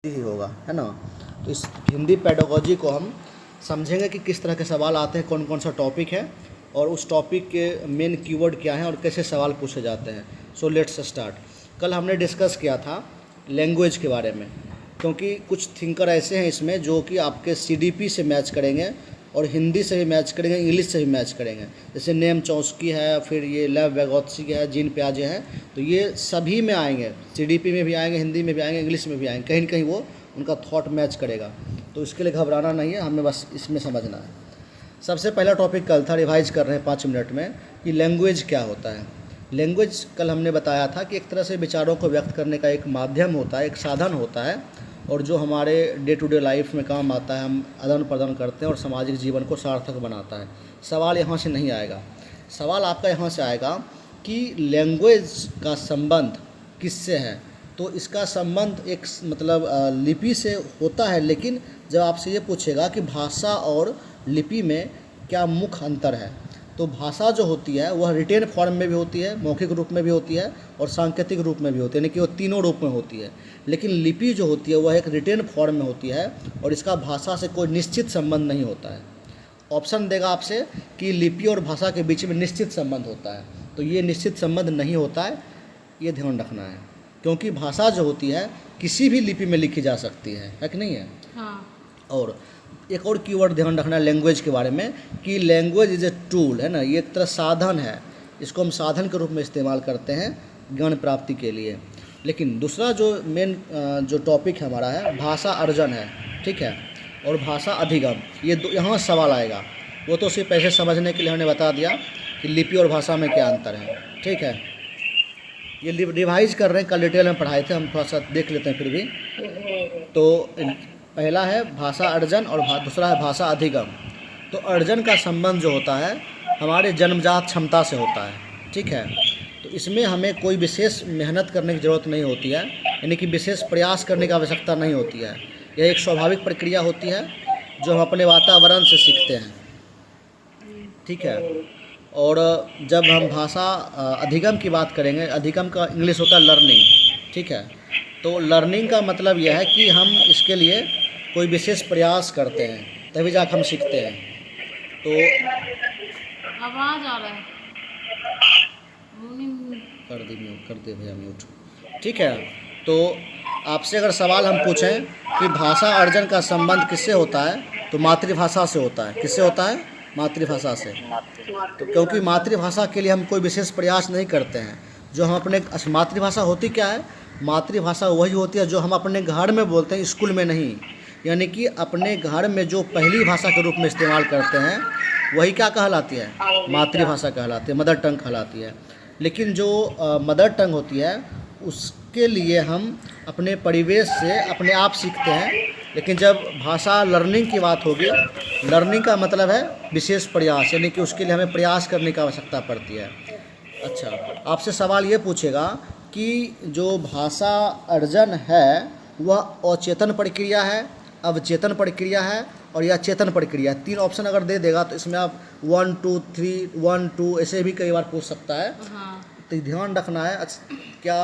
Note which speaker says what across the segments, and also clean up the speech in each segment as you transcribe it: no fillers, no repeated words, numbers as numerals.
Speaker 1: ही होगा, है ना। तो इस हिंदी पेडागोजी को हम समझेंगे कि किस तरह के सवाल आते हैं, कौन कौन सा टॉपिक है और उस टॉपिक के मेन कीवर्ड क्या हैं और कैसे सवाल पूछे जाते हैं। So let's start. कल हमने डिस्कस किया था लैंग्वेज के बारे में, क्योंकि कुछ थिंकर ऐसे हैं इसमें जो कि आपके सीडीपी से मैच करेंगे और हिंदी से भी मैच करेंगे, इंग्लिश से भी मैच करेंगे। जैसे नेम चॉम्स्की है, फिर ये लेव वेगोत्स्की है, जीन पियाजे हैं, तो ये सभी में आएंगे, सीडीपी में भी आएंगे, हिंदी में भी आएंगे, इंग्लिश में भी आएंगे, कहीं न कहीं वो उनका थॉट मैच करेगा। तो इसके लिए घबराना नहीं है, हमें बस इसमें समझना है। सबसे पहला टॉपिक कल था, रिवाइज कर रहे हैं 5 मिनट में, कि लैंग्वेज क्या होता है। लैंग्वेज कल हमने बताया था कि एक तरह से विचारों को व्यक्त करने का एक माध्यम होता है, एक साधन होता है, और जो हमारे डे टू डे लाइफ में काम आता है, हम आदान प्रदान करते हैं और सामाजिक जीवन को सार्थक बनाता है। सवाल यहाँ से नहीं आएगा, सवाल आपका यहाँ से आएगा कि लैंग्वेज का संबंध किससे है। तो इसका संबंध एक मतलब लिपि से होता है, लेकिन जब आपसे ये पूछेगा कि भाषा और लिपि में क्या मुख्य अंतर है, तो भाषा जो होती है वह रिटेन फॉर्म में भी होती है, मौखिक रूप में भी होती है और सांकेतिक रूप में भी होती है, यानी कि वो तीनों रूप में होती है। लेकिन लिपि जो होती है वह एक रिटेन फॉर्म में होती है और इसका भाषा से कोई निश्चित संबंध नहीं होता है। ऑप्शन देगा आपसे कि लिपि और भाषा के बीच में निश्चित संबंध होता है, तो ये निश्चित संबंध नहीं होता है, ये ध्यान रखना है। क्योंकि भाषा जो होती है किसी भी लिपि में लिखी जा सकती है कि नहीं है। हाँ। और एक और कीवर्ड ध्यान रखना है लैंग्वेज के बारे में, कि लैंग्वेज इज़ ए टूल, है ना, ये एक तरह साधन है, इसको हम साधन के रूप में इस्तेमाल करते हैं ज्ञान प्राप्ति के लिए। लेकिन दूसरा जो मेन जो टॉपिक हमारा है, भाषा अर्जन है, ठीक है, और भाषा अधिगम, ये यहाँ सवाल आएगा। वो तो सिर्फ ऐसे समझने के लिए हमने बता दिया कि लिपि और भाषा में क्या अंतर है, ठीक है। ये रिवाइज कर रहे हैं, कल डिटेल में पढ़ाए थे, हम थोड़ा सा देख लेते हैं फिर भी। तो पहला है भाषा अर्जन और दूसरा है भाषा अधिगम। तो अर्जन का संबंध जो होता है हमारे जन्मजात क्षमता से होता है, ठीक है। तो इसमें हमें कोई विशेष मेहनत करने की ज़रूरत नहीं होती है, यानी कि विशेष प्रयास करने की आवश्यकता नहीं होती है। यह एक स्वाभाविक प्रक्रिया होती है जो हम अपने वातावरण से सीखते हैं, ठीक है। और जब हम भाषा अधिगम की बात करेंगे, अधिगम का इंग्लिश होता है लर्निंग, ठीक है। तो लर्निंग का मतलब यह है कि हम इसके लिए कोई विशेष प्रयास करते हैं, तभी जाकर हम सीखते हैं। तो
Speaker 2: आवाज़ आ रहा है,
Speaker 1: कर दे भैया म्यूट, ठीक है। तो आपसे अगर सवाल हम पूछें कि भाषा अर्जन का संबंध किससे होता है, तो मातृभाषा से होता है। किससे होता है? मातृभाषा से। तो क्योंकि मातृभाषा के लिए हम कोई विशेष प्रयास नहीं करते हैं, जो हम अपने मातृभाषा होती क्या है? मातृभाषा वही होती है जो हम अपने घर में बोलते हैं, स्कूल में नहीं। यानी कि अपने घर में जो पहली भाषा के रूप में इस्तेमाल करते हैं वही क्या कहलाती है? मातृभाषा कहलाती है, मदर टंग कहलाती है। लेकिन जो मदर टंग होती है उसके लिए हम अपने परिवेश से अपने आप सीखते हैं। लेकिन जब भाषा लर्निंग की बात होगी, लर्निंग का मतलब है विशेष प्रयास, यानी कि उसके लिए हमें प्रयास करने की आवश्यकता पड़ती है। अच्छा, आपसे सवाल ये पूछेगा कि जो भाषा अर्जन है वह अचेतन प्रक्रिया है, अवचेतन प्रक्रिया है और या चेतन प्रक्रिया है। 3 ऑप्शन अगर दे देगा तो इसमें आप 1 2 3 1 2 ऐसे भी कई बार पूछ सकता है। हाँ। तो ध्यान रखना है क्या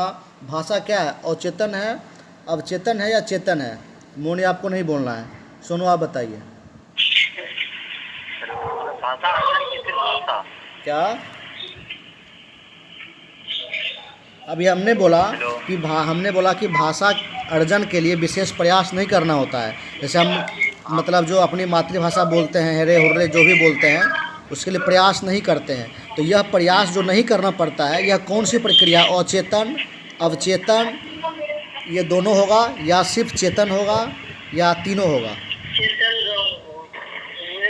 Speaker 1: भाषा क्या है, अचेतन है, अवचेतन है या चेतन है। मोनी आपको नहीं बोलना है, सोनू आप बताइए क्या। अभी हमने बोला कि भाषा अर्जन के लिए विशेष प्रयास नहीं करना होता है। जैसे हम मतलब जो अपनी मातृभाषा बोलते हैं, हेरे हुर्रे जो भी बोलते हैं, उसके लिए प्रयास नहीं करते हैं। तो यह प्रयास जो नहीं करना पड़ता है, यह कौन सी प्रक्रिया? अचेतन, अवचेतन, ये दोनों होगा या सिर्फ चेतन होगा या तीनों होगा?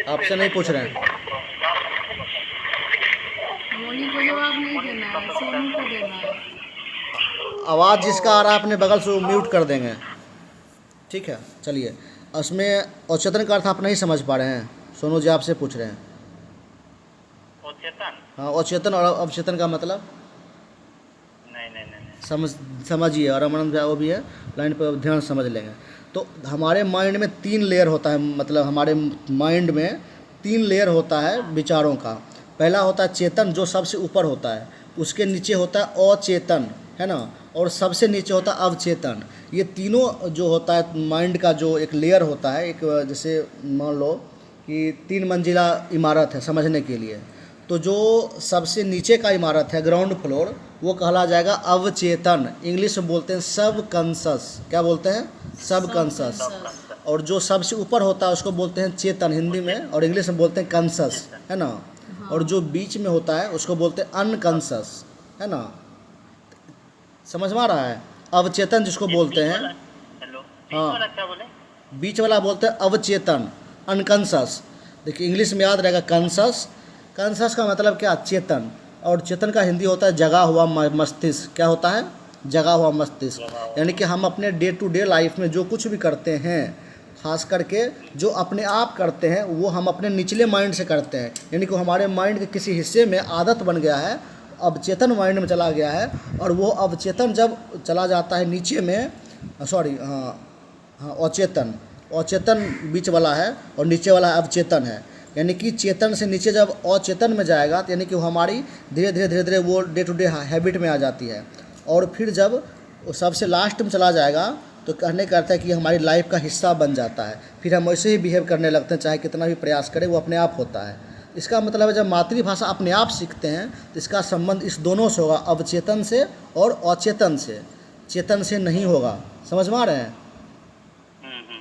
Speaker 1: आपसे नहीं पूछ रहे हैं,
Speaker 2: मोनी को जवाब नहीं देना है, सोनू को देना है।
Speaker 1: आवाज़ जिसका आ रहा है अपने बगल से वो म्यूट कर देंगे, ठीक है। चलिए, उसमें अचेतन का अर्थ आप नहीं समझ पा रहे हैं, सोनू जी आपसे पूछ रहे हैं।
Speaker 3: अचेतन?
Speaker 1: हाँ, अचेतन और अवचेतन का मतलब
Speaker 3: नहीं।
Speaker 1: समझिए, और अमन वो भी है लाइन पर, ध्यान समझ लेंगे। तो हमारे माइंड में 3 लेयर होता है, मतलब हमारे माइंड में 3 लेयर होता है विचारों का। पहला होता है चेतन, जो सबसे ऊपर होता है, उसके नीचे होता है अचेतन, है ना, और सबसे नीचे होता है अवचेतन। ये तीनों जो होता है माइंड का जो एक लेयर होता है, एक जैसे मान लो कि 3 मंजिला इमारत है समझने के लिए, तो जो सबसे नीचे का इमारत है ग्राउंड फ्लोर वो कहला जाएगा अवचेतन, इंग्लिश में बोलते हैं सब कॉन्शस। क्या बोलते हैं? सब कॉन्शस। और जो सबसे ऊपर होता है उसको बोलते हैं चेतन हिंदी में, और इंग्लिश में बोलते हैं कॉन्शस, है ना। और जो बीच में होता है उसको बोलते हैं अनकॉन्शस, है ना। समझ में आ रहा है? अवचेतन जिसको बोलते हैं, हाँ, बीच वाला बोलते हैं अवचेतन, अनकॉन्शस। देखिए इंग्लिश में याद रहेगा कॉन्शस। कॉन्शस का मतलब क्या? चेतन। और चेतन का हिंदी होता है जगा हुआ मस्तिष्क। क्या होता है? जगा हुआ मस्तिष्क। यानी कि हम अपने डे टू डे लाइफ में जो कुछ भी करते हैं, खास करके जो अपने आप करते हैं वो हम अपने निचले माइंड से करते हैं, यानी कि हमारे माइंड के किसी हिस्से में आदत बन गया है, अवचेतन माइंड में चला गया है, और वो अवचेतन जब चला जाता है नीचे में, सॉरी, हाँ अचेतन, अचेतन बीच वाला है और नीचे वाला अवचेतन है। यानी कि चेतन से नीचे जब अचेतन में जाएगा तो यानी कि वो हमारी धीरे धीरे वो डे टू डे हैबिट में आ जाती है, और फिर जब वो सबसे लास्ट में चला जाएगा तो कहने का अर्थ है कि हमारी लाइफ का हिस्सा बन जाता है। फिर हम वैसे ही बिहेव करने लगते हैं, चाहे कितना भी प्रयास करें वो अपने आप होता है। इसका मतलब है जब मातृभाषा अपने आप सीखते हैं तो इसका संबंध इस दोनों से होगा, अवचेतन से और अचेतन से, चेतन से नहीं होगा। समझ में आ रहे हैं?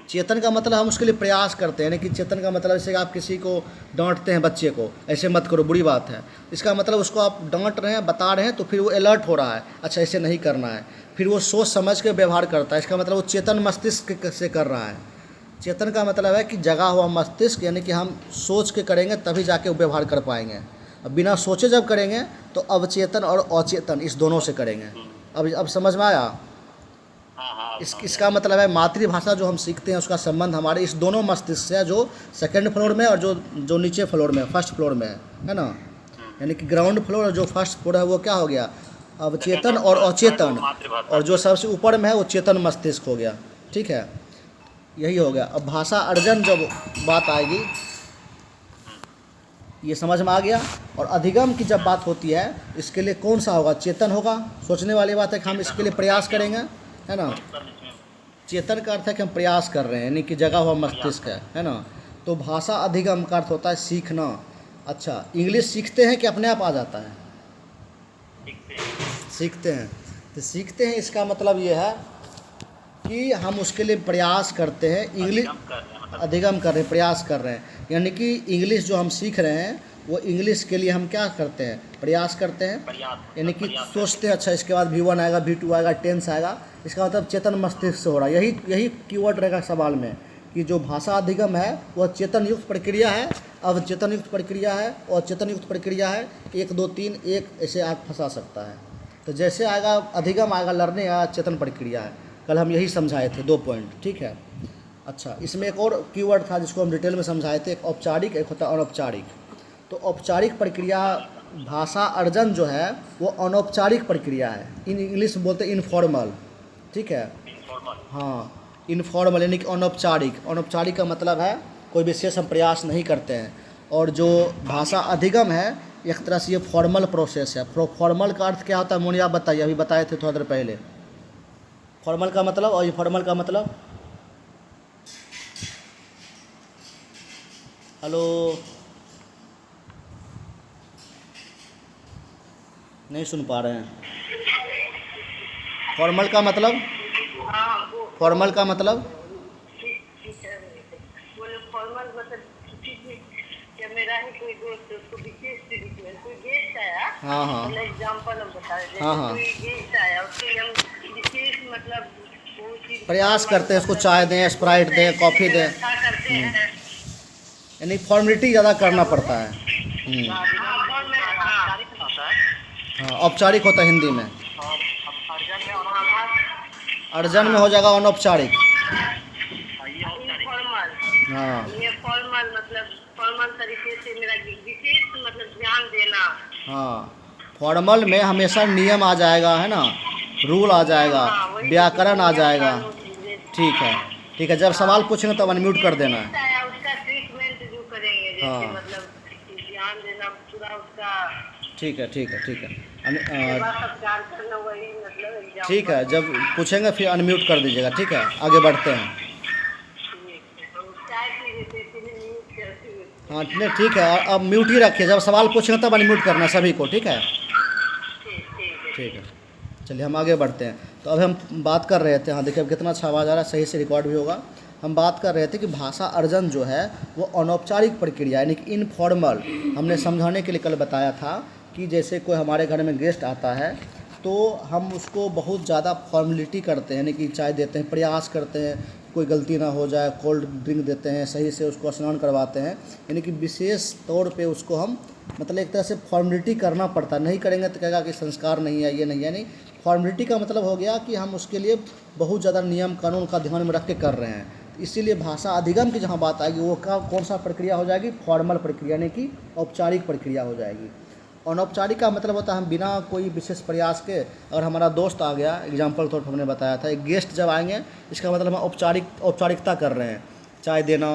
Speaker 1: चेतन का मतलब हम उसके लिए प्रयास करते हैं, यानी कि चेतन का मतलब जैसे आप किसी को डांटते हैं, बच्चे को ऐसे मत करो बुरी बात है, इसका मतलब उसको आप डांट रहे हैं, बता रहे हैं, तो फिर वो अलर्ट हो रहा है, अच्छा ऐसे नहीं करना है, फिर वो सोच समझ के व्यवहार करता है। इसका मतलब वो चेतन मस्तिष्क से कर रहा है। चेतन का मतलब है कि जगा हुआ मस्तिष्क, यानी कि हम सोच के करेंगे तभी जाके वो व्यवहार कर पाएंगे। अब बिना सोचे जब करेंगे तो अवचेतन और अचेतन इस दोनों से करेंगे। अब समझ में आया? इसका मतलब है मातृभाषा जो हम सीखते हैं उसका संबंध हमारे इस दोनों मस्तिष्क से है, जो सेकंड फ्लोर में और जो नीचे फ्लोर में, फर्स्ट फ्लोर में है ना। यानी कि ग्राउंड फ्लोर और जो फर्स्ट फ्लोर है वो क्या हो गया? अवचेतन और अचेतन, और जो सबसे ऊपर में है वो चेतन मस्तिष्क हो गया। ठीक है, यही हो गया। अब भाषा अर्जन जब बात आएगी, ये समझ में आ गया। और अधिगम की जब बात होती है इसके लिए कौन सा होगा? चेतन होगा। सोचने वाली बात है कि हम इसके लिए प्रयास करेंगे, है ना। चेतन का अर्थ है कि हम प्रयास कर रहे हैं, यानी कि जगा हुआ मस्तिष्क है ना। तो भाषा अधिगम का अर्थ होता है सीखना। अच्छा, इंग्लिश सीखते हैं कि अपने आप आ जाता है? सीखते हैं। तो सीखते हैं इसका मतलब ये है कि हम उसके लिए प्रयास करते हैं। इंग्लिश अधिगम कर रहे हैं, प्रयास कर रहे हैं, यानी कि इंग्लिश जो हम सीख रहे हैं वो इंग्लिश के लिए हम क्या करते हैं? प्रयास करते हैं। यानी कि सोचते हैं अच्छा इसके बाद V1 आएगा, V2 आएगा, टेंस आएगा। इसका मतलब चेतन मस्तिष्क से हो रहा है। यही कीवर्ड रहेगा सवाल में कि जो भाषा अधिगम है वह चेतन युक्त प्रक्रिया है, अवचेतन युक्त प्रक्रिया है और चेतन युक्त प्रक्रिया है। 1 2 3 1 ऐसे आप फंसा सकता है। तो जैसे आएगा अधिगम आएगा लर्निंग आएगा चेतन प्रक्रिया है। कल हम यही समझाए थे 2 पॉइंट। ठीक है। अच्छा, इसमें एक और कीवर्ड था जिसको हम डिटेल में समझाए थे, एक औपचारिक, एक होता है अनौपचारिक। तो औपचारिक प्रक्रिया भाषा अर्जन जो है वो अनौपचारिक प्रक्रिया है। इंग्लिश में बोलते हैं इनफॉर्मल। ठीक है, हाँ, इनफॉर्मल यानी कि अनौपचारिक। अनौपचारिक का मतलब है कोई विशेष हम प्रयास नहीं करते हैं। और जो भाषा अधिगम है एक तरह से ये फॉर्मल प्रोसेस है। फॉर्मल का अर्थ क्या होता है मोनी आप बताइए? अभी बताए थे थोड़ा देर पहले। फॉर्मल का मतलब और ये फॉर्मल का मतलब, हेलो, नहीं सुन पा रहे हैं? फॉर्मल का मतलब, फॉर्मल का मतलब
Speaker 3: फॉर्मल मतलब मेरा ही कोई दोस्त उसको विशेष ट्रीटमेंट, कोई गेस्ट आया,
Speaker 1: हाँ,
Speaker 3: एग्जांपल हम बता रहे
Speaker 1: हाँ,
Speaker 3: कोई गेस्ट आया उसके हम विशेष मतलब
Speaker 1: प्रयास करते हैं, उसको चाय दें, स्प्राइट दें, कॉफ़ी दें,
Speaker 3: करते हैं।
Speaker 1: यानी फॉर्मेलिटी ज़्यादा करना पड़ता है। हाँ, औपचारिक होता है हिंदी में। अर्जन में हो जाएगा अनौपचारिक। हाँ,
Speaker 3: ये फॉर्मल मतलब फॉर्मल तरीके से मेरा विशेष मतलब ध्यान देना।
Speaker 1: हाँ, फॉर्मल में हमेशा नियम आ जाएगा, है ना, रूल आ जाएगा, व्याकरण आ जाएगा। ठीक है, ठीक है। जब सवाल पूछेंगे तब अनम्यूट कर देना है।
Speaker 3: उसका ट्रीटमेंट जो करेंगे, जैसे मतलब ध्यान देना पूरा उसका।
Speaker 1: ठीक है, ठीक है, ठीक है।
Speaker 3: सेवा सत्कार करना वही मतलब एग्जाम।
Speaker 1: ठीक है, जब पूछेंगे फिर अनम्यूट कर दीजिएगा। ठीक है, आगे बढ़ते हैं।
Speaker 3: चाय पी रहे थे इसीलिए म्यूट करती हुई।
Speaker 1: हाँ नहीं ठीक है, अब म्यूट ही रखिए, जब सवाल पूछेंगे तब अनम्यूट करना है सभी को। ठीक है, ठीक है, चलिए हम आगे बढ़ते हैं। तो अब हम बात कर रहे थे, हाँ देखिए अब कितना अच्छा आवाज़ आ रहा है, सही से रिकॉर्ड भी होगा। हम बात कर रहे थे कि भाषा अर्जन जो है वो अनौपचारिक प्रक्रिया यानी कि इनफॉर्मल, हमने समझाने के लिए कल बताया था कि जैसे कोई हमारे घर में गेस्ट आता है तो हम उसको बहुत ज़्यादा फॉर्मेलिटी करते हैं, यानी कि चाय देते हैं, प्रयास करते हैं कोई गलती ना हो जाए, कोल्ड ड्रिंक देते हैं, सही से उसको स्नान करवाते हैं, यानी कि विशेष तौर पे उसको हम मतलब एक तरह से फॉर्मेलिटी करना पड़ता है। नहीं करेंगे तो कहेगा कि संस्कार नहीं है, ये नहीं है। नहीं, फॉर्मेलिटी का मतलब हो गया कि हम उसके लिए बहुत ज़्यादा नियम कानून का ध्यान में रख के कर रहे हैं। इसीलिए भाषा अधिगम की जहाँ बात आएगी वो कौन सा प्रक्रिया हो जाएगी, फॉर्मल प्रक्रिया, यानी कि औपचारिक प्रक्रिया हो जाएगी। अनौपचारिक का मतलब होता है हम बिना कोई विशेष प्रयास के, अगर हमारा दोस्त आ गया, एग्जाम्पल तौर पर हमने बताया था, एक गेस्ट जब आएंगे इसका मतलब हम औपचारिकता कर रहे हैं, चाय देना।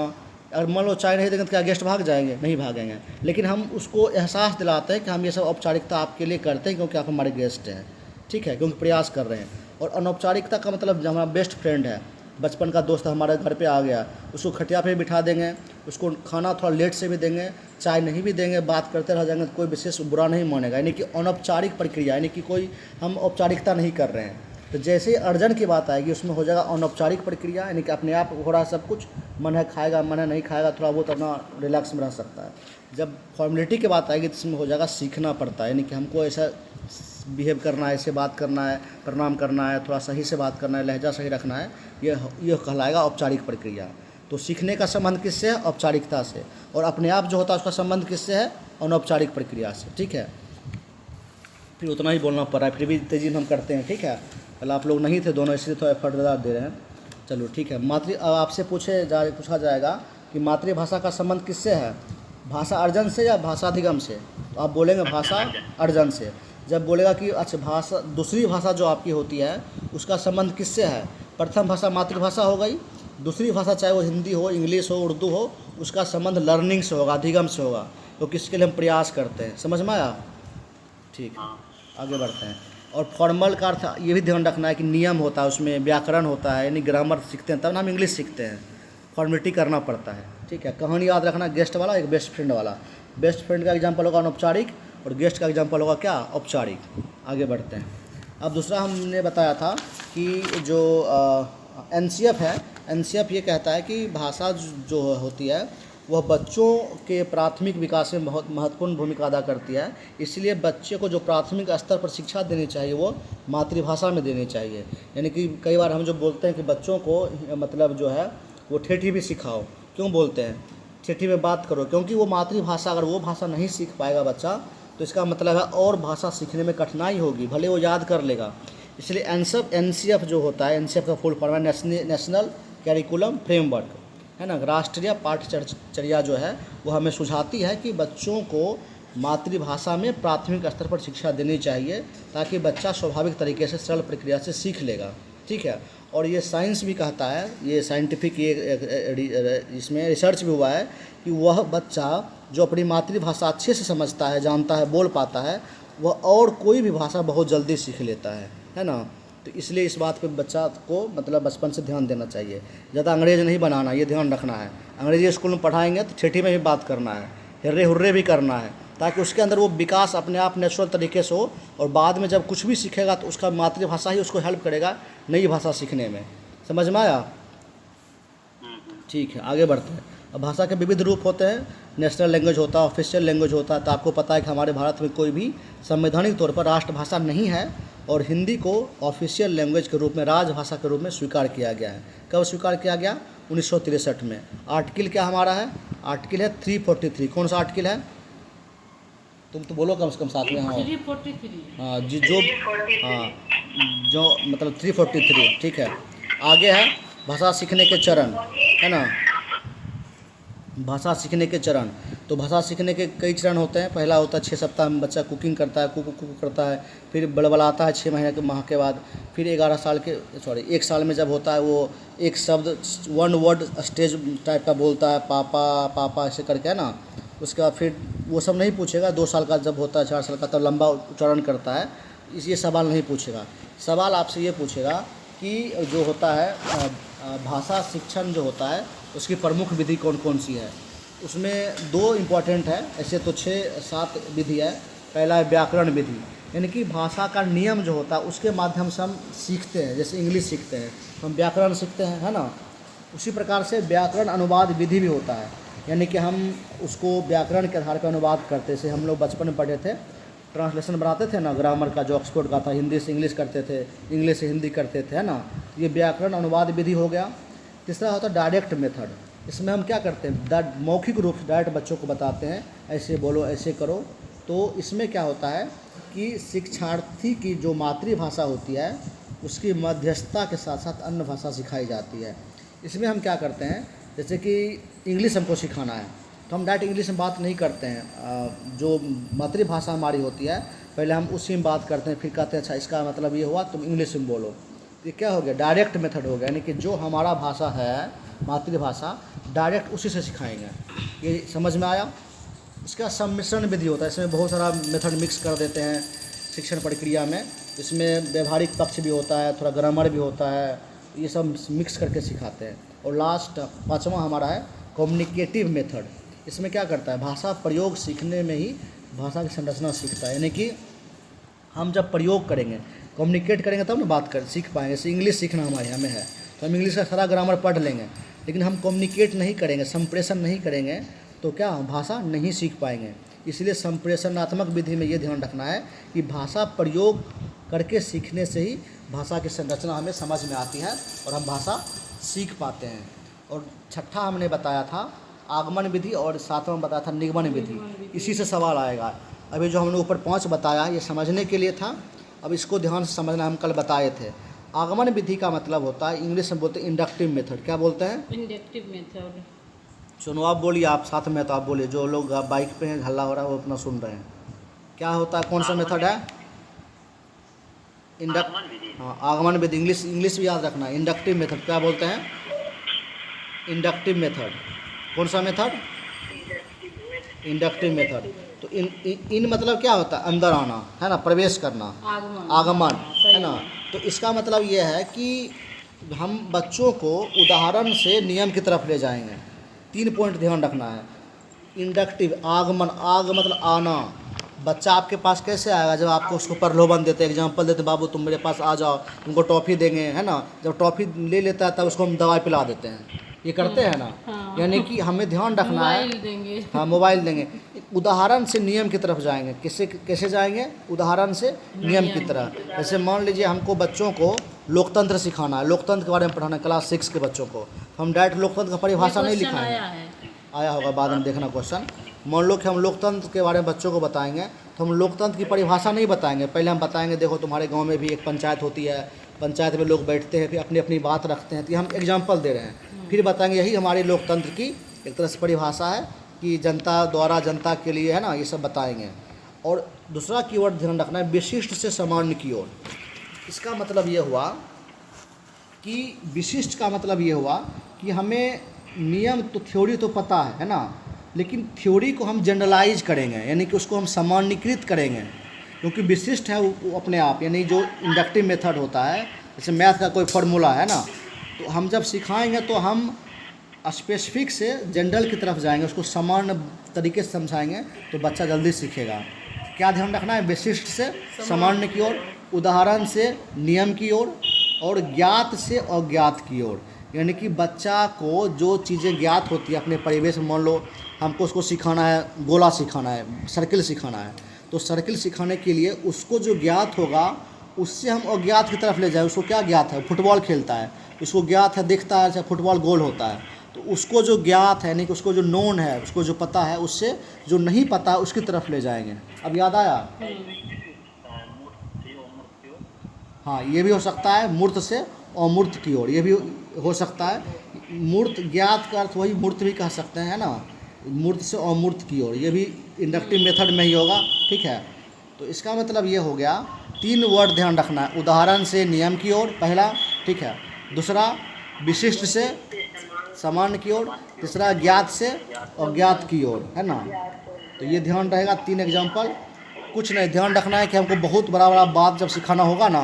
Speaker 1: अगर मान लो चाय नहीं देंगे तो क्या गेस्ट भाग जाएंगे? नहीं भागेंगे, लेकिन हम उसको एहसास दिलाते हैं कि हम ये सब औपचारिकता आपके लिए करते हैं क्योंकि आप हमारे गेस्ट हैं। ठीक है, क्योंकि प्रयास कर रहे हैं। और अनौपचारिकता का मतलब जो हमारा बेस्ट फ्रेंड है, बचपन का दोस्त हमारे घर पे आ गया, उसको खटिया पे बिठा देंगे, उसको खाना थोड़ा लेट से भी देंगे, चाय नहीं भी देंगे, बात करते रह जाएंगे तो कोई विशेष बुरा नहीं मानेगा, यानी कि अनौपचारिक प्रक्रिया, यानी कि कोई हम औपचारिकता नहीं कर रहे हैं। तो जैसे ही अर्जन की बात आएगी उसमें हो जाएगा अनौपचारिक प्रक्रिया, यानी कि अपने आप हो रहा है सब कुछ, मन है खाएगा, मन है नहीं खाएगा, थोड़ा बहुत अपना रिलैक्स में रह सकता है। जब फॉर्मेलिटी की बात आएगी तो इसमें हो जाएगा सीखना पड़ता है, यानी कि हमको ऐसा बिहेव करना है, ऐसे बात करना है, प्रणाम करना है, थोड़ा सही से बात करना है, लहजा सही रखना है, ये कहलाएगा औपचारिक प्रक्रिया। तो सीखने का संबंध किससे है? औपचारिकता से। और अपने आप जो होता है उसका संबंध किससे है? अनौपचारिक प्रक्रिया से। ठीक है, फिर उतना ही बोलना पड़ रहा है, फिर भी तेज़ी में हम करते हैं। ठीक है, पहले आप लोग नहीं थे दोनों, इसलिए थोड़ा एफर्ट ज़्यादा दे रहे हैं। चलो ठीक है, आपसे पूछा जाएगा कि मातृभाषा का संबंध किससे है, भाषा अर्जन से या भाषा अधिगम से? तो आप बोलेंगे भाषा अर्जन से। जब बोलेगा कि अच्छा दूसरी भाषा जो आपकी होती है उसका संबंध किससे है? प्रथम भाषा मातृभाषा हो गई, दूसरी भाषा चाहे वो हिंदी हो, इंग्लिश हो, उर्दू हो, उसका संबंध लर्निंग से होगा, अधिगम से होगा, तो किसके लिए हम प्रयास करते हैं। समझ में आया? ठीक है, आगे बढ़ते हैं। और फॉर्मल का अर्थ ये भी ध्यान रखना है कि नियम होता है, उसमें व्याकरण होता है, यानी ग्रामर सीखते हैं तब ना हम इंग्लिश सीखते हैं, फॉर्मेलिटी करना पड़ता है। ठीक है, कहानी याद रखना, गेस्ट वाला एक बेस्ट फ्रेंड वाला। बेस्ट फ्रेंड का एग्जाम्पल होगा अनौपचारिक और गेस्ट का एग्जाम्पल होगा क्या? औपचारिक। आगे बढ़ते हैं। अब दूसरा हमने बताया था कि जो एनसीएफ है, एनसीएफ ये कहता है कि भाषा जो होती है वह बच्चों के प्राथमिक विकास में बहुत महत्वपूर्ण भूमिका अदा करती है। इसलिए बच्चे को जो प्राथमिक स्तर पर शिक्षा देनी चाहिए वो मातृभाषा में देनी चाहिए। यानी कि कई बार हम जो बोलते हैं कि बच्चों को मतलब जो है वो ठेठी भी सिखाओ। क्यों बोलते हैं ठेठी में बात करो? क्योंकि वो मातृभाषा, अगर वो भाषा नहीं सीख पाएगा बच्चा तो इसका मतलब है और भाषा सीखने में कठिनाई होगी, भले वो याद कर लेगा। इसलिए एनसीएफ जो होता है, एनसीएफ का फुल फॉर्म है नेशनल कैरिकुलम फ्रेमवर्क, है ना। राष्ट्रीय पाठ्यचर्या जो है वो हमें सुझाती है कि बच्चों को मातृभाषा में प्राथमिक स्तर पर शिक्षा देनी चाहिए ताकि बच्चा स्वाभाविक तरीके से सरल प्रक्रिया से सीख लेगा। ठीक है, और ये साइंस भी कहता है, ये साइंटिफिक इसमें रिसर्च भी हुआ है कि वह बच्चा जो अपनी मातृभाषा अच्छे से समझता है, जानता है, बोल पाता है, वह और कोई भी भाषा बहुत जल्दी सीख लेता है ना। तो इसलिए इस बात पे बच्चा को मतलब बचपन से ध्यान देना चाहिए, ज़्यादा अंग्रेज़ नहीं बनाना, ये ध्यान रखना है। अंग्रेजी स्कूल में पढ़ाएंगे तो ठेठी में भी बात करना है, हिर्रे हुर्रे भी करना है, ताकि उसके अंदर वो विकास अपने आप नेचुरल तरीके से हो, और बाद में जब कुछ भी सीखेगा तो उसका मातृभाषा ही उसको हेल्प करेगा नई भाषा सीखने में। समझ में आया? ठीक है, आगे बढ़ते हैं। अब भाषा के विविध रूप होते हैं, नेशनल लैंग्वेज होता है, ऑफिशियल लैंग्वेज होता है। तो आपको पता है कि हमारे भारत में कोई भी संवैधानिक तौर पर राष्ट्रभाषा नहीं है, और हिंदी को ऑफिशियल लैंग्वेज के रूप में, राजभाषा के रूप में स्वीकार किया गया है। कब स्वीकार किया गया? 1963 में। आर्टिकल क्या हमारा है? आर्टिकल है 343। कौन सा आर्टिकल है? तुम तो बोलो कम से कम साथ में। हाँ
Speaker 2: 343।
Speaker 1: हाँ जी, जो मतलब 343। ठीक है, आगे है भाषा सीखने के चरण, है ना। भाषा सीखने के चरण, तो भाषा सीखने के कई चरण होते हैं। पहला होता है 6 सप्ताह में बच्चा कुकिंग करता है, कुकू करता है, फिर बड़बड़ाता है 6 महीने के माह के बाद, फिर 1 साल में जब होता है वो एक शब्द 1 वर्ड स्टेज टाइप का बोलता है, पापा पापा ऐसे करके, है ना। उसके बाद फिर वो सब नहीं पूछेगा। 2 साल का जब होता है, 4 साल का, तब लंबा उच्चारण करता है, ये सवाल नहीं पूछेगा। सवाल आपसे ये पूछेगा कि जो होता है भाषा शिक्षण जो होता है उसकी प्रमुख विधि कौन कौन सी है। उसमें 2 इम्पॉर्टेंट है, ऐसे तो 6-7 विधि है। पहला है व्याकरण विधि, यानी कि भाषा का नियम जो होता है उसके माध्यम से हम सीखते हैं। जैसे इंग्लिश सीखते हैं हम व्याकरण सीखते हैं, है ना। उसी प्रकार से व्याकरण अनुवाद विधि भी होता है, यानी कि हम उसको व्याकरण के आधार पर अनुवाद करते। जैसे हम लोग बचपन में पढ़े थे, ट्रांसलेशन बनाते थे ना ग्रामर का, जो ऑक्सफोर्ड का था, हिंदी से इंग्लिश करते थे, इंग्लिश से हिंदी करते थे, है ना। ये व्याकरण अनुवाद विधि हो गया। तीसरा होता है डायरेक्ट मेथड। इसमें हम क्या करते हैं, मौखिक रूप से डायरेक्ट बच्चों को बताते हैं, ऐसे बोलो, ऐसे करो। तो इसमें क्या होता है कि शिक्षार्थी की जो मातृभाषा होती है उसकी मध्यस्थता के साथ साथ अन्य भाषा सिखाई जाती है। इसमें हम क्या करते हैं, जैसे कि इंग्लिश हमको सिखाना है तो हम डायरेक्ट इंग्लिश में बात नहीं करते हैं। जो मातृभाषा हमारी होती है पहले हम उसी में बात करते हैं, फिर कहते हैं अच्छा इसका मतलब ये हुआ, तुम इंग्लिश में बोलो। ये क्या हो गया, डायरेक्ट मेथड हो गया, यानी कि जो हमारा भाषा है मातृभाषा डायरेक्ट उसी से सिखाएंगे। ये समझ में आया। इसका सम्मिश्रण विधि होता है, इसमें बहुत सारा मेथड मिक्स कर देते हैं शिक्षण प्रक्रिया में। इसमें व्यवहारिक पक्ष भी होता है, थोड़ा ग्रामर भी होता है, ये सब मिक्स करके सिखाते हैं। और लास्ट 5वां हमारा है कम्युनिकेटिव मेथड। इसमें क्या करता है, भाषा प्रयोग सीखने में ही भाषा की संरचना सीखता है, यानी कि हम जब प्रयोग करेंगे, कम्युनिकेट करेंगे तब ना बात कर सीख पाएंगे। जैसे इंग्लिश सीखना हमें है तो हम इंग्लिश का सारा ग्रामर पढ़ लेंगे, लेकिन हम कम्युनिकेट नहीं करेंगे, संप्रेषण नहीं करेंगे तो क्या भाषा नहीं सीख पाएंगे। इसलिए संप्रेषणात्मक विधि में ये ध्यान रखना है कि भाषा प्रयोग करके सीखने से ही भाषा की संरचना हमें समझ में आती है और हम भाषा सीख पाते हैं। और 6ठा हमने बताया था आगमन विधि और 7वां बताया था निगमन विधि। इसी से सवाल आएगा। अभी जो हमने ऊपर 5 बताया ये समझने के लिए था, अब इसको ध्यान से समझना। हम कल बताए थे आगमन विधि का मतलब होता है, इंग्लिश में बोलते हैं इंडक्टिव मेथड। क्या बोलते हैं,
Speaker 2: इंडक्टिव मेथड।
Speaker 1: सुनो आप बोलिए, आप साथ में तो आप बोलिए, जो लोग बाइक पे हैं हल्ला हो रहा है वो अपना सुन रहे हैं। क्या होता है, कौन सा मेथड है, हाँ आगमन विधि। इंग्लिश भी याद रखना है। इंडक्टिव मेथड क्या बोलते हैं, इंडक्टिव मेथड। कौन सा मेथड, इंडक्टिव मेथड। तो इन मतलब क्या होता है, अंदर आना, है ना, प्रवेश करना, आगमन, है ना। तो इसका मतलब ये है कि हम बच्चों को उदाहरण से नियम की तरफ ले जाएंगे। 3 पॉइंट ध्यान रखना है। इंडक्टिव आगमन, आग मतलब आना। बच्चा आपके पास कैसे आएगा, जब आपको उसको प्रलोभन देते, एग्जाम्पल देते, बाबू तुम मेरे पास आ जाओ, तुमको टॉफ़ी देंगे, है ना। जब टॉफ़ी ले लेता है तब उसको हम दवाई पिला देते हैं, ये करते हैं ना।
Speaker 2: हाँ।
Speaker 1: यानी कि हमें ध्यान रखना है,
Speaker 2: मोबाइल देंगे,
Speaker 1: हाँ मोबाइल देंगे। उदाहरण से नियम की तरफ जाएंगे। कैसे जाएंगे, उदाहरण से नियम की तरह। जैसे मान लीजिए हमको बच्चों को लोकतंत्र सिखाना है, लोकतंत्र के बारे में पढ़ाना है क्लास 6 के बच्चों को, हम डायरेक्ट लोकतंत्र का परिभाषा नहीं लिखाएंगे। आया होगा बाद में देखना क्वेश्चन। मान लो कि हम लोकतंत्र के बारे में बच्चों को बताएंगे तो हम लोकतंत्र की परिभाषा नहीं बताएंगे। पहले हम बताएंगे देखो तुम्हारे गांव में भी एक पंचायत होती है, पंचायत में लोग बैठते हैं, फिर अपनी अपनी बात रखते हैं, तो हम एग्जाम्पल दे रहे हैं। फिर बताएंगे यही हमारी लोकतंत्र की एक तरह से परिभाषा है कि जनता द्वारा जनता के लिए, है ना, ये सब बताएंगे। और दूसरा कीवर्ड ध्यान रखना है, विशिष्ट से सामान्य की ओर। इसका मतलब ये हुआ कि विशिष्ट का मतलब ये हुआ कि हमें नियम तो थ्योरी तो पता है ना, लेकिन थ्योरी को हम जनरलाइज करेंगे, यानी कि उसको हम सामान्यीकृत करेंगे। क्योंकि विशिष्ट है वो अपने आप, यानी जो इंडक्टिव मेथड होता है, जैसे मैथ का कोई फार्मूला है ना, तो हम जब सिखाएंगे तो हम स्पेसिफिक से जनरल की तरफ जाएंगे, उसको सामान्य तरीके से समझाएंगे तो बच्चा जल्दी सीखेगा। क्या ध्यान रखना है, विशिष्ट से सामान्य की ओर, उदाहरण से नियम की ओर, और ज्ञात से अज्ञात की ओर। यानी कि बच्चा को जो चीज़ें ज्ञात होती है अपने परिवेश में, मान लो हमको उसको सिखाना है, गोला सिखाना है, सर्किल सिखाना है, तो सर्किल सिखाने के लिए उसको जो ज्ञात होगा उससे हम अज्ञात की तरफ ले जाए। उसको क्या ज्ञात है, फुटबॉल खेलता है, उसको ज्ञात है, दिखता है फुटबॉल गोल होता है, तो उसको जो ज्ञात है, यानी कि उसको जो नोन है, उसको जो पता है, उससे जो नहीं पता है उसकी तरफ ले जाएंगे। अब याद आया, हाँ ये भी हो सकता है, मूर्त से अमूर्त की ओर, ये भी हो सकता है। मूर्त ज्ञात का अर्थ वही मूर्त भी कह सकते हैं, है ना, मूर्त से अमूर्त की ओर, ये भी इंडक्टिव मेथड में ही होगा। ठीक है, तो इसका मतलब ये हो गया, 3 वर्ड ध्यान रखना है, उदाहरण से नियम की ओर पहला, ठीक है, दूसरा विशिष्ट से सामान्य की ओर, तीसरा ज्ञात से अज्ञात की ओर, है ना। तो ये ध्यान रहेगा 3 एग्जाम्पल। कुछ नहीं, ध्यान रखना है कि हमको बहुत बड़ा बड़ा बात जब सिखाना होगा ना,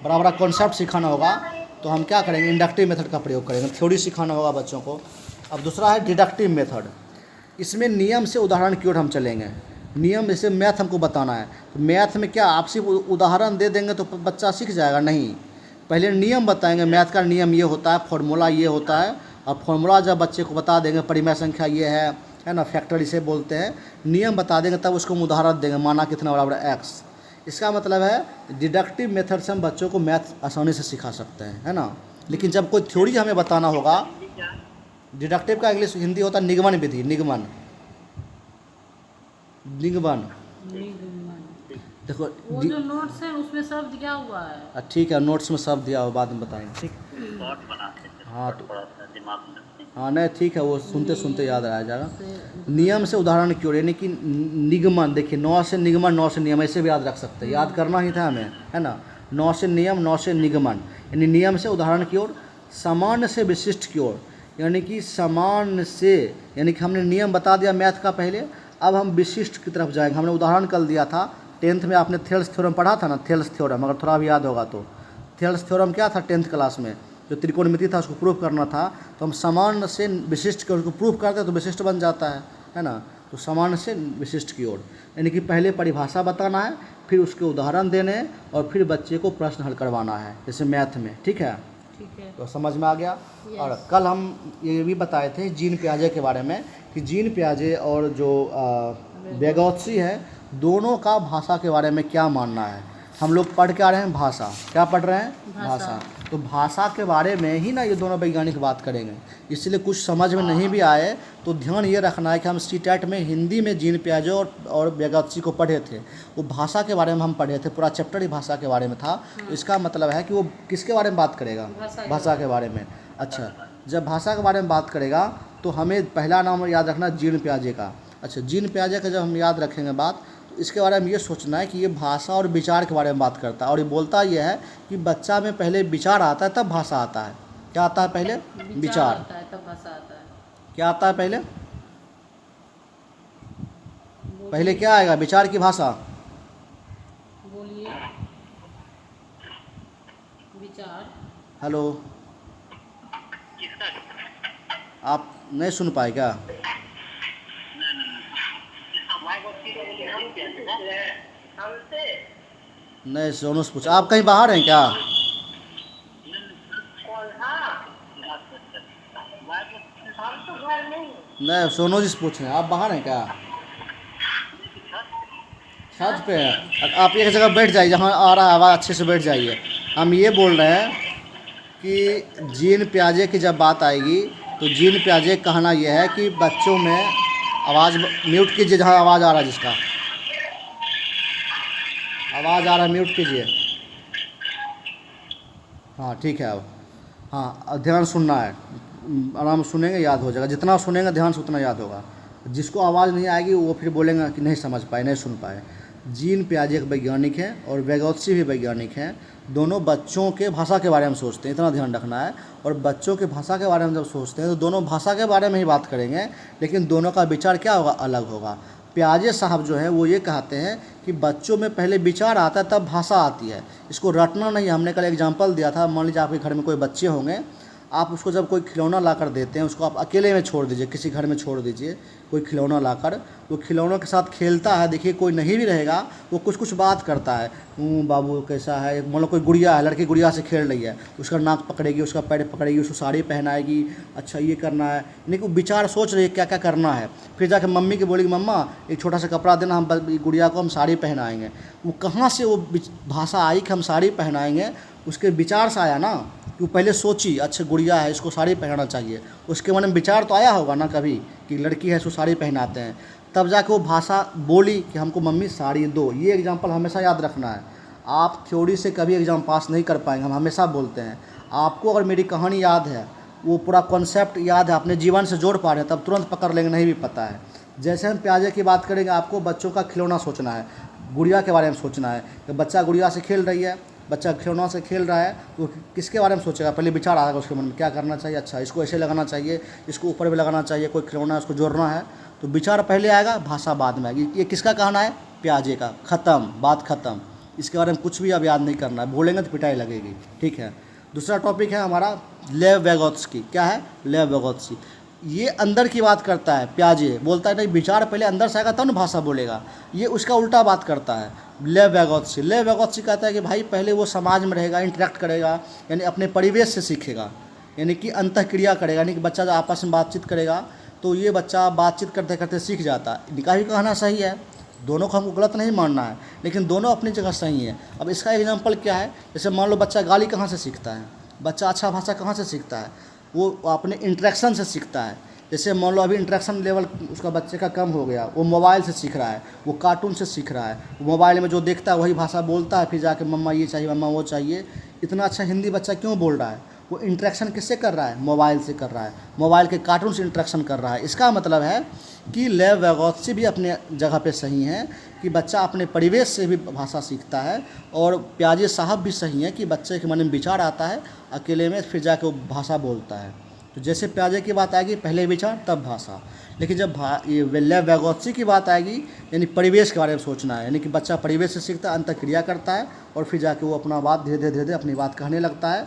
Speaker 1: बड़ा बड़ा कॉन्सेप्ट सिखाना होगा, तो हम क्या करेंगे, इंडक्टिव मेथड का प्रयोग करेंगे। थ्योरी सिखाना होगा बच्चों को। अब दूसरा है डिडक्टिव मेथड। इसमें नियम से उदाहरण की ओर हम चलेंगे। नियम जैसे मैथ हमको बताना है, तो मैथ में क्या आप सिर्फ उदाहरण दे देंगे तो बच्चा सीख जाएगा? नहीं, पहले नियम बताएंगे। मैथ का नियम ये होता है, फॉर्मूला ये होता है, और फॉर्मूला जब बच्चे को बता देंगे, परिमेय संख्या ये है ना, फैक्टर इसे बोलते हैं, नियम बता देंगे, तब उसको हम उदाहरण देंगे, माना कितना बराबर एक्स। इसका मतलब है डिडक्टिव मेथड से हम बच्चों को मैथ आसानी से सिखा सकते हैं, है ना। लेकिन जब कोई थ्योरी हमें बताना होगा, डिडक्टिव का इंग्लिश हिंदी होता है निगमन विधि। निगमन देखो,
Speaker 2: वो जो नोट्स है उसमें सब दिया हुआ है।
Speaker 1: ठीक है, नोट्स में सब दिया हो, बाद में बताएंगे, ठीक। हाँ तो हाँ नहीं ठीक है, वो सुनते सुनते याद आ जाएगा। नियम से उदाहरण की ओर, यानी कि निगमन। देखिए, 9 से निगमन, 9 से नियम, ऐसे भी याद रख सकते हैं, याद करना ही था हमें, है ना। 9 से नियम, 9 से निगमन, यानी नियम से उदाहरण की ओर। सामान्य से विशिष्ट की ओर, यानी कि सामान्य से, यानी कि हमने नियम बता दिया मैथ का पहले, अब हम विशिष्ट की तरफ जाएंगे। हमने उदाहरण कल दिया था 10th में, आपने थेल्स थ्योरम पढ़ा था ना, थेल्स थ्योरम, अगर थोड़ा भी याद होगा तो। थेल्स थ्योरम क्या था 10th क्लास में, जो त्रिकोणमिति था उसको प्रूव करना था, तो हम सामान्य से विशिष्ट की ओर उसको प्रूव करते हैं तो विशिष्ट बन जाता है ना। तो सामान्य से विशिष्ट की ओर, यानी कि पहले परिभाषा बताना है, फिर उसके उदाहरण देने हैं, और फिर बच्चे को प्रश्न हल करवाना है, जैसे मैथ में, ठीक है। तो समझ में आ गया। और कल हम ये भी बताए थे जीन पियाजे के बारे में, कि जीन पियाजे और जो वेगोत्स्की है, दोनों का भाषा के बारे में क्या मानना है। हम लोग पढ़ के आ रहे हैं भाषा, क्या पढ़ रहे हैं, भाषा। तो भाषा के बारे में ही ना ये दोनों वैज्ञानिक बात करेंगे। इसलिए कुछ समझ में नहीं भी आए तो ध्यान ये रखना है कि हम सीटेट में हिंदी में जीन पियाजे और वेगोत्स्की को पढ़े थे, वो भाषा के बारे में हम पढ़े थे, पूरा चैप्टर ही भाषा के बारे में था। तो इसका मतलब है कि वो किसके बारे में बात करेगा, भाषा के बारे में। अच्छा, जब भाषा के बारे में बात करेगा तो हमें पहला नाम याद रखना जीन पियाजे का। अच्छा, जीन पियाजे का जब हम याद रखेंगे बात, तो इसके बारे में ये सोचना है कि ये भाषा और विचार के बारे में बात करता है, और ये बोलता ये है कि बच्चा में पहले विचार आता है तब भाषा आता है। क्या आता है पहले, विचार
Speaker 2: आता है तब भाषा आता है।
Speaker 1: क्या आता है पहले, पहले क्या आएगा, विचार की भाषा।
Speaker 2: बोलिए, विचार।
Speaker 1: हेलो, आप नहीं सुन पाए क्या? नहीं, सोनू से पूछा। आप कहीं बाहर हैं क्या? नहीं, सोनू जी से पूछ रहे हैं, आप बाहर हैं क्या? छत पे हैं। आप एक जगह बैठ जाइए जहाँ आ रहा है आवाज़, अच्छे से बैठ जाइए। हम ये बोल रहे हैं कि जीन पियाजे की जब बात आएगी तो जीन पियाजे का कहना यह है कि बच्चों में आवाज़ म्यूट कीजिए, जहाँ आवाज़ आ रहा है, जिसका आवाज़ आ रहा है म्यूट कीजिए। हाँ ठीक है। अब हाँ, ध्यान सुनना है, आराम से सुनेंगे याद हो जाएगा, जितना सुनेंगे ध्यान से उतना याद होगा। जिसको आवाज़ नहीं आएगी वो फिर बोलेंगे कि नहीं समझ पाए, नहीं सुन पाए। जीन पियाजे एक वैज्ञानिक हैं और वेगोत्स्की भी वैज्ञानिक हैं। दोनों बच्चों के भाषा के बारे में सोचते हैं, इतना ध्यान रखना है। और बच्चों के भाषा के बारे में जब सोचते हैं तो दोनों भाषा के बारे में ही बात करेंगे, लेकिन दोनों का विचार क्या होगा, अलग होगा। पियाजे साहब जो है वो ये कहते हैं कि बच्चों में पहले विचार आता है तब भाषा आती है। इसको रटना नहीं। हमने कल एग्जाम्पल दिया था, मान लीजिए आपके घर में कोई बच्चे होंगे, आप उसको जब कोई खिलौना लाकर देते हैं, उसको आप अकेले में छोड़ दीजिए, किसी घर में छोड़ दीजिए कोई खिलौना लाकर, वो खिलौनों के साथ खेलता है। देखिए, कोई नहीं भी रहेगा वो कुछ कुछ बात करता है, बाबू कैसा है। मान लो कोई गुड़िया है, लड़की गुड़िया से खेल रही है, उसका नाक पकड़ेगी, उसका पैर पकड़ेगी, उसको साड़ी पहनाएगी, अच्छा ये करना है, यानी कि विचार सोच रही है क्या क्या करना है। फिर जाकर मम्मी की बोलेगी, मम्मा एक छोटा सा कपड़ा देना, हम गुड़िया को हम साड़ी पहनाएंगे। वो कहाँ से वो भाषा आई कि हम साड़ी पहनाएंगे, उसके विचार से आया ना, कि वो पहले सोची अच्छा गुड़िया है इसको साड़ी पहनाना चाहिए, उसके मन में विचार तो आया होगा ना कभी कि लड़की है इसको साड़ी पहनाते हैं, तब जाके वो भाषा बोली कि हमको मम्मी साड़ी दो। ये एग्जाम्पल हमेशा याद रखना है। आप थ्योरी से कभी एग्ज़ाम पास नहीं कर पाएंगे, हम हमेशा बोलते हैं। आपको अगर मेरी कहानी याद है, वो पूरा कॉन्सेप्ट याद है, अपने जीवन से जोड़ पा रहे हैं, तब तुरंत पकड़ लेंगे, नहीं भी पता है। जैसे हम पियाजे की बात करेंगे, आपको बच्चों का खिलौना सोचना है, गुड़िया के बारे में सोचना है कि बच्चा गुड़िया से खेल रही है, बच्चा खिलौना से खेल रहा है, तो किसके बारे में सोचेगा, पहले विचार आएगा उसके मन में क्या करना चाहिए, अच्छा इसको ऐसे लगाना चाहिए, इसको ऊपर भी लगाना चाहिए, कोई खिलौना है उसको जोड़ना है, तो विचार पहले आएगा, भाषा बाद में आएगी। ये किसका कहना है? प्याजे का। ख़त्म, बात ख़त्म। इसके बारे में कुछ भी अब याद नहीं करना है, बोलेंगे तो पिटाई लगेगी, ठीक है। दूसरा टॉपिक है हमारा लेव वेगोत्स्की। क्या है? लेव वेगोत्स्की। ये अंदर की बात करता है, प्याजे बोलता है नहीं, विचार पहले अंदर से आएगा तब ना भाषा बोलेगा। ये उसका उल्टा बात करता है लेव वेगोत्स्की। लेव वेगोत्स्की कहता है कि भाई पहले वो समाज में रहेगा, इंटरेक्ट करेगा, यानी अपने परिवेश से सीखेगा, यानी कि अंतःक्रिया करेगा, यानी कि बच्चा जब आपस में बातचीत करेगा तो ये बच्चा बातचीत करते करते सीख जाता है। इनका भी कहना सही है, दोनों को हमको गलत नहीं मानना है, लेकिन दोनों अपनी जगह सही है। अब इसका एग्जांपल क्या है? जैसे मान लो बच्चा गाली कहाँ से सीखता है, बच्चा अच्छा भाषा कहाँ से सीखता है? वो अपने इंटरेक्शन से सीखता है। जैसे मान लो अभी इंटरेक्शन लेवल उसका बच्चे का कम हो गया, वो मोबाइल से सीख रहा है, वो कार्टून से सीख रहा है, वो मोबाइल में जो देखता है वही भाषा बोलता है, फिर जाके मम्मा ये चाहिए, मम्मा वो चाहिए। इतना अच्छा हिंदी बच्चा क्यों बोल रहा है? वो इंटरेक्शन किससे कर रहा है? मोबाइल से कर रहा है, मोबाइल के कार्टून से इंटरेक्शन कर रहा है। इसका मतलब है कि लेव वेगोत्स्की भी अपने जगह पे सही हैं कि बच्चा अपने परिवेश से भी भाषा सीखता है, और प्याजे साहब भी सही हैं कि बच्चे के मन में विचार आता है अकेले में, फिर जाके वो भाषा बोलता है। तो जैसे प्याजे की बात आएगी पहले विचार तब भाषा, लेकिन जब ये लेव वेगोत्स्की की बात आएगी यानी परिवेश के बारे में सोचना है, यानी कि बच्चा परिवेश से सीखता है, अंतःक्रिया करता है, और फिर जाके वो अपना बात धीरे धीरे अपनी बात कहने लगता है,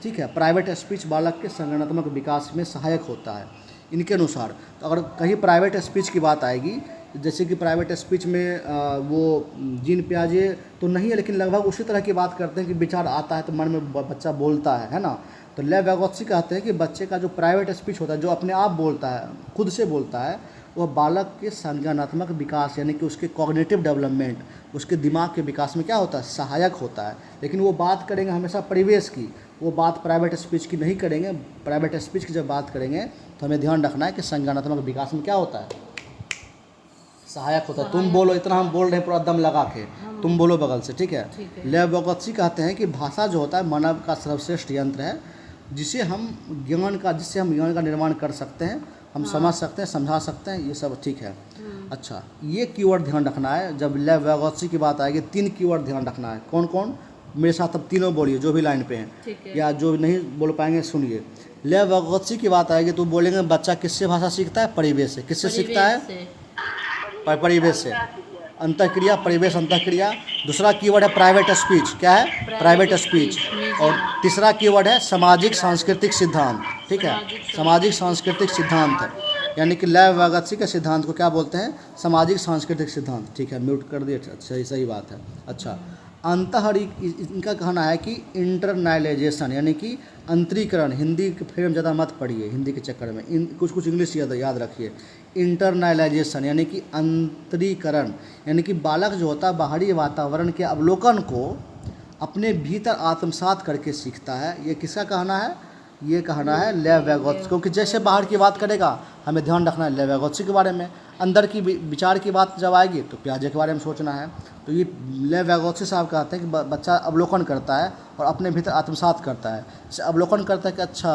Speaker 1: ठीक है। प्राइवेट स्पीच बालक के संज्ञानात्मक विकास में सहायक होता है इनके अनुसार। तो अगर कहीं प्राइवेट स्पीच की बात आएगी, जैसे कि प्राइवेट स्पीच में वो जीन प्याजे तो नहीं है, लेकिन लगभग उसी तरह की बात करते हैं कि विचार आता है तो मन में बच्चा बोलता है ना। तो लेव वेगोत्स्की कहते हैं कि बच्चे का जो प्राइवेट स्पीच होता है, जो अपने आप बोलता है, खुद से बोलता है, वह बालक के संज्ञानात्मक विकास यानी कि उसके कॉग्निटिव डेवलपमेंट, उसके दिमाग के विकास में क्या होता है? सहायक होता है। लेकिन वो बात करेंगे हमेशा परिवेश की, वो बात प्राइवेट स्पीच की नहीं करेंगे। प्राइवेट स्पीच की जब बात करेंगे तो हमें ध्यान रखना है कि संज्ञानात्मक विकास में क्या होता है? सहायक होता है। तुम बोलो, इतना हम बोल रहे हैं पूरा दम लगा के, तुम बोलो बगल से, ठीक है। लेव वेगोत्स्की कहते हैं कि भाषा जो होता है मानव का सर्वश्रेष्ठ यंत्र है, जिससे हम ज्ञान का निर्माण कर सकते हैं, हम समझ सकते हैं, समझा सकते हैं, ये सब ठीक है। अच्छा, ये कीवर्ड ध्यान रखना है जब लेव वेगोत्स्की की बात आएगी। 3 कीवर्ड ध्यान रखना है। कौन कौन? मेरे साथ अब तीनों बोलिए जो भी लाइन पे हैं, या जो नहीं बोल पाएंगे सुनिए। लेव वेगोत्स्की की बात आएगी तो बोलेंगे बच्चा किससे भाषा सीखता है? परिवेश से। किससे सीखता है? परिवेश से। अंतःक्रिया, परिवेश, अंतःक्रिया। दूसरा कीवर्ड है प्राइवेट स्पीच। क्या है? Private speech. और तीसरा कीवर्ड है सामाजिक सांस्कृतिक सिद्धांत, ठीक है। सामाजिक सांस्कृतिक सिद्धांत, यानी कि लेव वेगोत्स्की के सिद्धांत को क्या बोलते हैं? सामाजिक सांस्कृतिक सिद्धांत, ठीक है। म्यूट कर दिए, सही बात है। अच्छा, इनका कहना है कि इंटरनलाइजेशन यानी कि अंतरीकरण, हिंदी के फिर ज़्यादा मत पढ़िए हिंदी के चक्कर में, कुछ इंग्लिश याद रखिए। इंटरनलाइजेशन यानी कि अंतरीकरण, यानी कि बालक जो होता है बाहरी वातावरण के अवलोकन को अपने भीतर आत्मसात करके सीखता है। ये किसका कहना है? ये कहना है लेव वेगोत्स्की। क्योंकि जैसे बाहर की बात करेगा हमें ध्यान रखना है लेव वेगोत्स्की के बारे में, अंदर की विचार की बात जब आएगी तो प्याजे के बारे में सोचना है। तो ये लेव वेगोत्स्की साहब कहते हैं कि बच्चा अवलोकन करता है और अपने भीतर आत्मसात करता है। जैसे अवलोकन करता है कि अच्छा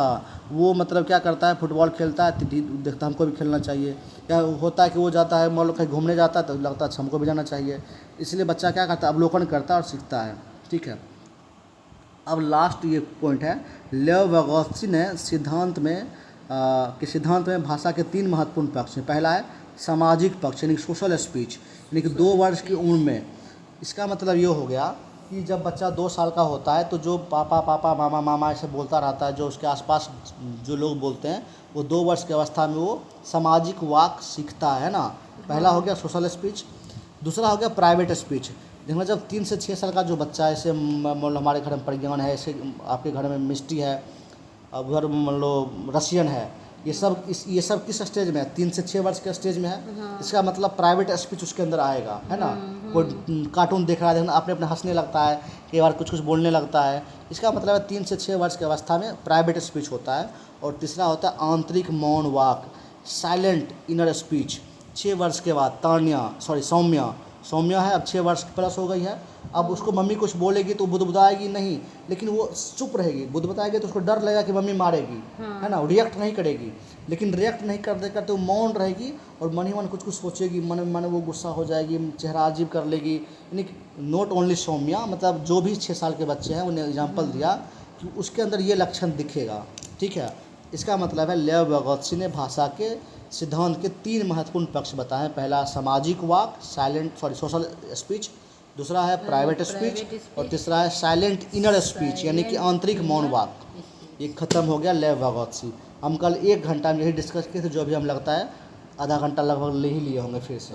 Speaker 1: वो मतलब क्या करता है, फुटबॉल खेलता है, देखता हमको भी खेलना चाहिए। या होता है कि वो जाता है मान लो कहीं घूमने जाता है तो लगता है अच्छा हमको भी जाना चाहिए। इसलिए बच्चा क्या करता है? अवलोकन करता है और सीखता है, ठीक है। अब लास्ट ये पॉइंट है, लेव वेगोत्स्की ने सिद्धांत में भाषा के 3 महत्वपूर्ण पक्ष हैं। पहला है सामाजिक पक्ष यानी सोशल स्पीच, यानी कि 2 वर्ष की उम्र में। इसका मतलब ये हो गया कि जब बच्चा 2 साल का होता है तो जो पापा पापा मामा मामा ऐसे बोलता रहता है, जो उसके आसपास जो लोग बोलते हैं, वो 2 वर्ष की अवस्था में वो सामाजिक वाक सीखता है ना। पहला हो गया सोशल स्पीच, दूसरा हो गया प्राइवेट स्पीच। देखना जब 3 से 6 साल का जो बच्चा है, ऐसे मान लो हमारे घर में प्रज्ञान है, ऐसे आपके घर में मिष्टी है, उधर मान लो रशियन है, ये सब किस स्टेज में है? 3 से 6 वर्ष के स्टेज में है। इसका मतलब प्राइवेट स्पीच उसके अंदर आएगा, है ना। कोई कार्टून देख रहा है, देखना अपने हंसने लगता है, कई बार कुछ बोलने लगता है। इसका मतलब है 3 से 6 वर्ष की अवस्था में प्राइवेट स्पीच होता है। और तीसरा होता है आंतरिक मौन वाक, साइलेंट इनर स्पीच। 6 वर्ष के बाद सौम्या है, अब 6 वर्ष प्लस हो गई है। अब उसको मम्मी कुछ बोलेगी तो बुदबुदाएगी नहीं, लेकिन वो चुप रहेगी। बुदबुदाएगी तो उसको डर लगेगा कि मम्मी मारेगी, है ना, रिएक्ट नहीं करेगी। लेकिन रिएक्ट नहीं करते करते वो मौन रहेगी और मन ही मन कुछ सोचेगी, मन मन वो गुस्सा हो जाएगी, चेहरा अजीब कर लेगी। यानी नॉट ओनली सौम्या, मतलब जो भी 6 साल के बच्चे हैं उन्हें एग्जाम्पल दिया कि उसके अंदर ये लक्षण दिखेगा, ठीक है। इसका मतलब है लेव vygotsky ने भाषा के सिद्धांत के 3 महत्वपूर्ण पक्ष बताए हैं। पहला सामाजिक वाक, सोशल स्पीच, दूसरा है प्राइवेट स्पीच और तीसरा है साइलेंट इनर स्पीच यानी कि आंतरिक मौन वाक। ये ख़त्म हो गया लेव vygotsky। हम कल 1 घंटा में यही डिस्कस किए थे, जो अभी हम लगता है आधा घंटा लगभग ले ही लिए होंगे फिर से।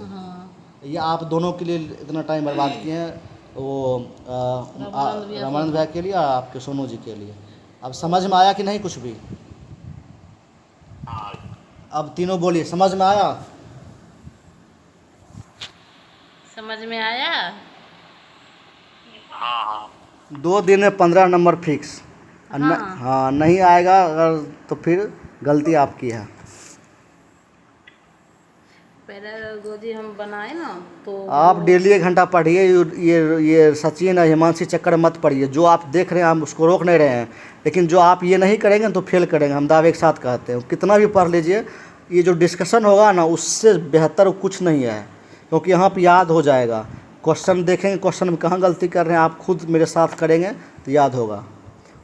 Speaker 1: ये आप दोनों के लिए इतना टाइम बर्बाद किए हैं, वो रामानंद भैया के लिए और आपके सोनू जी के लिए। अब समझ में आया कि नहीं कुछ भी? अब तीनों बोलिए, समझ में आया?
Speaker 2: समझ में आया?
Speaker 3: हाँ
Speaker 1: 2 दिन में 15 नंबर फिक्स। हाँ, नहीं आएगा अगर तो फिर गलती आपकी है।
Speaker 2: पैडागोजी हम बनाए ना तो
Speaker 1: आप डेली 1 घंटा पढ़िए। ये सचिन और हिमांशी चक्कर मत पढ़िए। जो आप देख रहे हैं हम उसको रोक नहीं रहे हैं, लेकिन जो आप ये नहीं करेंगे तो फेल करेंगे। हम दावे के साथ कहते हैं, कितना भी पढ़ लीजिए, ये जो डिस्कशन होगा ना उससे बेहतर कुछ नहीं है, क्योंकि यहाँ पर याद हो जाएगा। क्वेश्चन देखेंगे, क्वेश्चन में कहाँ गलती कर रहे हैं आप खुद मेरे साथ करेंगे तो याद होगा।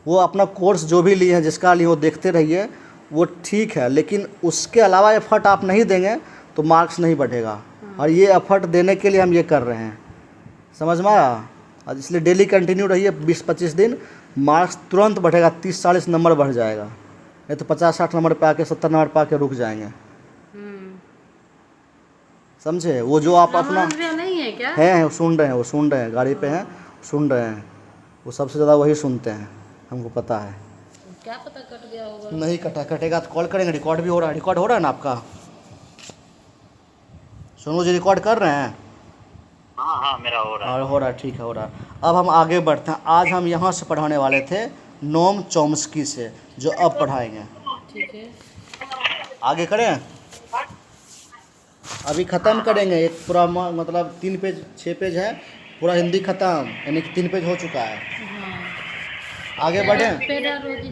Speaker 1: वो अपना कोर्स जो भी लिए हैं, जिसका लिए वो देखते रहिए, वो ठीक है, लेकिन उसके अलावा एफर्ट आप नहीं देंगे तो मार्क्स नहीं बढ़ेगा। और ये एफर्ट देने के लिए हम ये कर रहे हैं, समझ में आया? और इसलिए डेली कंटिन्यू रहिए 20-25 दिन, मार्क्स तुरंत बढ़ेगा, 30-40 नंबर बढ़ जाएगा। नहीं तो 50-60 नंबर पे आके 70 नंबर पे आके रुक जाएंगे, समझे? वो जो आप अपना
Speaker 2: नहीं है क्या?
Speaker 1: है वो सुन रहे हैं, गाड़ी पे हैं, सुन रहे हैं। वो सबसे ज़्यादा वही सुनते हैं, हमको पता है।
Speaker 2: क्या पता कट गया होगा?
Speaker 1: नहीं कटेगा तो कॉल करेंगे। रिकॉर्ड भी हो रहा है, रिकॉर्ड हो रहा है ना आपका? सोनू जी रिकॉर्ड कर रहे हैं?
Speaker 3: हाँ मेरा हो रहा है।
Speaker 1: हो रहा है, ठीक है, हो रहा है। अब हम आगे बढ़ते हैं। आज हम यहाँ से पढ़ाने वाले थे नोम चॉम्स्की से, जो अब पढ़ाएंगे।
Speaker 2: ठीक है,
Speaker 1: आगे करें? अभी ख़त्म करेंगे एक पूरा, मतलब 3 पेज 6 पेज है, पूरा हिंदी ख़त्म, यानी कि 3 पेज हो चुका है। आगे बढ़ें?
Speaker 2: पैडागोजी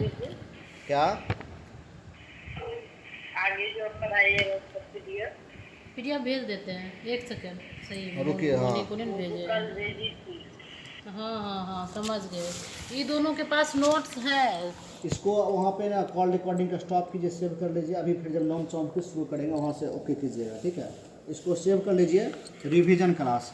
Speaker 1: क्या
Speaker 3: आगे जो पढ़ाइएगा
Speaker 2: पीडीएफ भेज देते हैं। 1 सेकंड, सही
Speaker 1: रुकिए, हाँ।
Speaker 2: को नहीं भेजे।
Speaker 3: कल भेजी थी।
Speaker 2: हाँ समझ गए। ये दोनों के पास नोट्स है।
Speaker 1: इसको वहाँ पे ना कॉल रिकॉर्डिंग का स्टॉप कीजिए, सेव कर लीजिए। अभी फिर जब नोम चॉम्स्की शुरू करेंगे वहाँ से ओके कीजिएगा, ठीक है? इसको सेव कर लीजिए, रिवीजन क्लास।